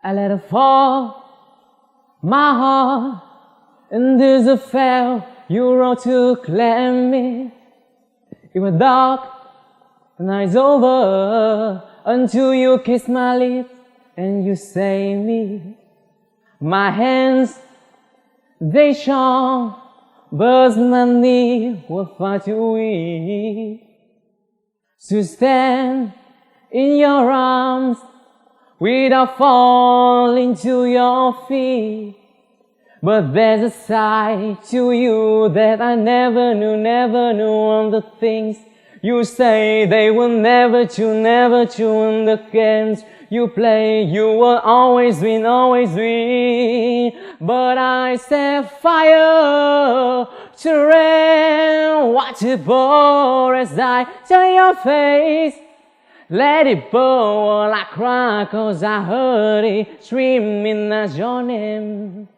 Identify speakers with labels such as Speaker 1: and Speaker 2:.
Speaker 1: I let it fall, my heart, and there's a fell you wrote to claim me. It was dark, the night's over, until you kiss my lips and you say me. My hands, they shone, but my knees were far too weak to stand in your arms without falling to your feet. But there's a side to you that I never knew. All the things you say, they will never true. And the games you play, you will always win. But I set fire to rain, watch it pour as I turn your face. Let it burn while I cry, 'cause I heard it screaming as your name.